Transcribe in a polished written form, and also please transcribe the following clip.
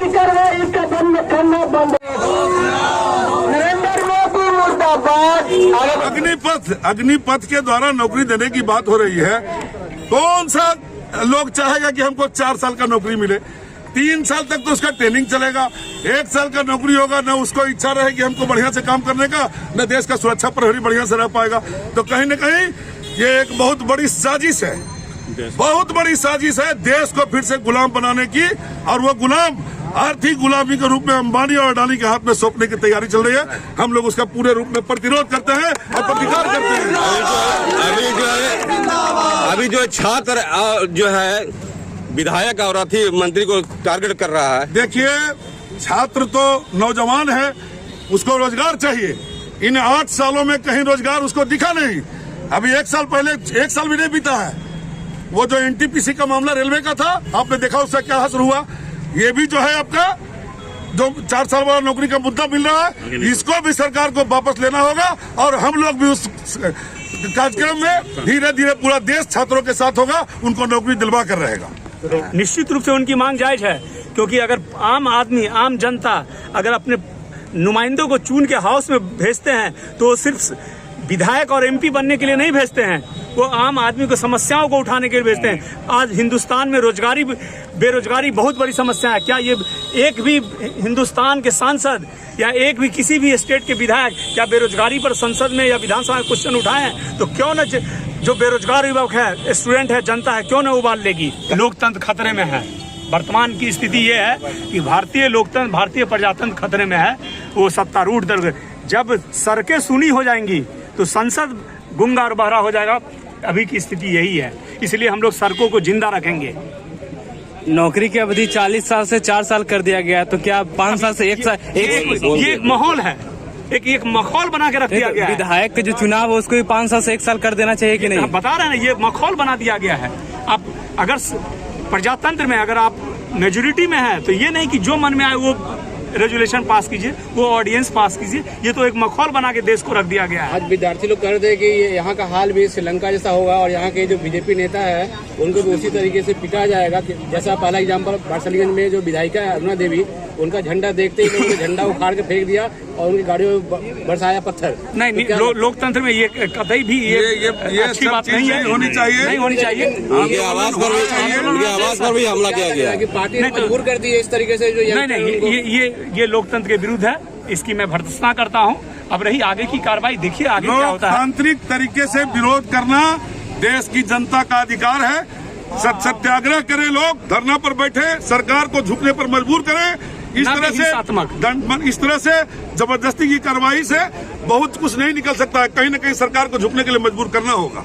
कार्रवाई इसका बंद करना बंद। नरेंद्र मोदी मुर्दाबाद। अग्निपथ के द्वारा नौकरी देने की बात हो रही है। कौन सा लोग चाहेगा कि हमको 4 साल का नौकरी मिले? 3 साल तक तो उसका ट्रेनिंग चलेगा। 1 साल का नौकरी होगा, न उसको इच्छा रहे कि हमको बढ़िया से काम करने का, न देश का सुरक्षा प्रहरी बढ़िया से रह पाएगा। तो कहीं न कहीं ये एक बहुत बड़ी साजिश है, बहुत बड़ी साजिश है देश को फिर से गुलाम बनाने की। और वो गुलाम आर्थिक गुलामी के रूप में अंबानी और अडानी के हाथ में सौंपने की तैयारी चल रही है। हम लोग उसका पूरे रूप में प्रतिरोध करते हैं और प्रतिकार करते हैं। अभी जो छात्र जो है विधायक और अति मंत्री को टारगेट कर रहा है। देखिए, छात्र तो नौजवान है, उसको रोजगार चाहिए। इन 8 सालों में कहीं रोजगार उसको दिखा नहीं। अभी 1 साल पहले, 1 साल भी नहीं बीता है, वो जो एनटीपीसी का मामला रेलवे का था, आपने देखा उसका क्या असर हुआ। ये भी जो है आपका जो 4 साल वाला नौकरी का मुद्दा मिल रहा है, इसको भी सरकार को वापस लेना होगा। और हम लोग भी उस कार्यक्रम में धीरे धीरे पूरा देश छात्रों के साथ होगा, उनको नौकरी दिलवा कर रहेगा। निश्चित रूप से उनकी मांग जायज है, क्योंकि अगर आम आदमी, आम जनता अगर अपने नुमाइंदों को चुन के हाउस में भेजते हैं तो वो सिर्फ विधायक और एमपी बनने के लिए नहीं भेजते हैं, वो आम आदमी को समस्याओं को उठाने के लिए भेजते हैं। आज हिंदुस्तान में बेरोजगारी बहुत बड़ी समस्या है। क्या ये एक भी हिंदुस्तान के सांसद या एक भी किसी भी स्टेट के विधायक क्या बेरोजगारी पर संसद में या विधानसभा में क्वेश्चन उठाए हैं? तो क्यों न जो बेरोजगार युवक है, स्टूडेंट है, जनता है, क्यों न उबाल लेगी? लोकतंत्र खतरे में है। वर्तमान की स्थिति ये है कि भारतीय लोकतंत्र, भारतीय प्रजातंत्र खतरे में है। वो सत्तारूढ़ दल जब सड़कें सूनी हो जाएंगी तो संसद गूंगा और बहरा हो जाएगा। अभी की स्थिति यही है, इसलिए हम लोग सड़कों को जिंदा रखेंगे। नौकरी की अवधि 40 साल से 4 साल कर दिया गया, तो क्या 5 साल से 1 साल? ये एक माहौल है, एक माहौल बना के रख दिया गया है। विधायक के जो चुनाव है उसको भी 5 साल से 1 साल कर देना चाहिए कि नहीं? बता रहे हैं ना, ये माहौल बना दिया गया है। आप अगर प्रजातंत्र में अगर आप मेजोरिटी में है तो ये नहीं कि जो मन में आए वो रेजुलेशन पास कीजिए, वो ऑर्डिनेंस पास कीजिए। ये तो एक माहौल बना के देश को रख दिया गया है। आज विद्यार्थी लोग कह रहे थे कि यहाँ का हाल भी श्रीलंका जैसा होगा और यहाँ के जो बीजेपी नेता है उनको भी उसी तरीके से पिटा जाएगा। जैसा पहला एग्जाम्पल बारसलीगंज में जो विधायिका है अरुणा देवी, उनका झंडा देखते ही लोगों ने झंडा उखाड़ के फेंक दिया और उनकी गाड़ियों में बरसाया पत्थर। नहीं, लोकतंत्र में ये कतई भी ये अच्छी बात नहीं है, होनी चाहिए, नहीं होनी चाहिए। उनकी आवाज पर भी हमला किया गया कि पार्टी ने मजबूर कर दी है इस तरीके से। जो नहीं, ये लोकतंत्र के विरुद्ध है, इसकी मैं भर्त्सना करता हूँ। अब रही आगे की कार्रवाई, देखिए आगे क्या होता है। लोकतांत्रिक तरीके से विरोध करना देश की जनता का अधिकार है। सत्याग्रह करें, लोग धरना पर बैठे, सरकार को झुकने पर मजबूर करें। इस तरह से जबरदस्ती की कार्रवाई से बहुत कुछ नहीं निकल सकता है। कहीं न कहीं सरकार को झुकने के लिए मजबूर करना होगा।